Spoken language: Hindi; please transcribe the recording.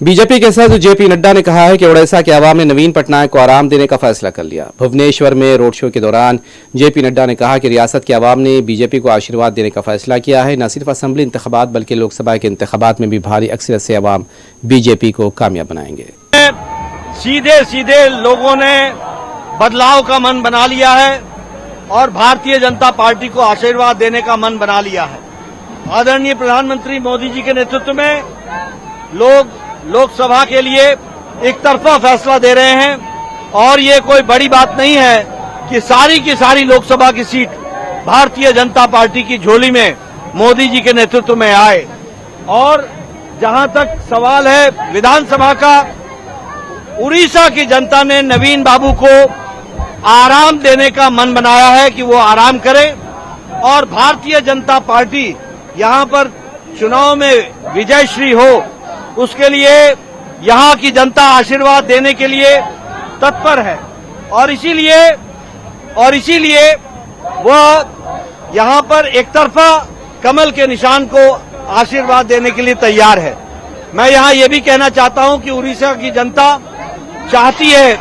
बीजेपी के सदस्य जेपी नड्डा ने कहा है कि ओडिशा के अवाम ने नवीन पटनायक को आराम देने का फैसला कर लिया। भुवनेश्वर में रोड शो के दौरान जेपी नड्डा ने कहा कि रियासत के अवाम ने बीजेपी को आशीर्वाद देने का फैसला किया है। न सिर्फ असेंबली इंतखाबात बल्कि लोकसभा के इंतखाबात में भी भारी अक्सरियत से अवाम बीजेपी को कामयाब बनाएंगे। सीधे सीधे लोगों ने बदलाव का मन बना लिया है और भारतीय जनता पार्टी को आशीर्वाद देने का मन बना लिया है। आदरणीय प्रधानमंत्री मोदी जी के नेतृत्व में लोग लोकसभा के लिए एक तरफा फैसला दे रहे हैं और ये कोई बड़ी बात नहीं है कि सारी की सारी लोकसभा की सीट भारतीय जनता पार्टी की झोली में मोदी जी के नेतृत्व में आए। और जहां तक सवाल है विधानसभा का, उड़ीसा की जनता ने नवीन बाबू को आराम देने का मन बनाया है कि वो आराम करें और भारतीय जनता पार्टी यहां पर चुनाव में विजयश्री हो, उसके लिए यहां की जनता आशीर्वाद देने के लिए तत्पर है और इसीलिए वह यहां पर एक तरफा कमल के निशान को आशीर्वाद देने के लिए तैयार है। मैं यहां ये भी कहना चाहता हूं कि उड़ीसा की जनता चाहती है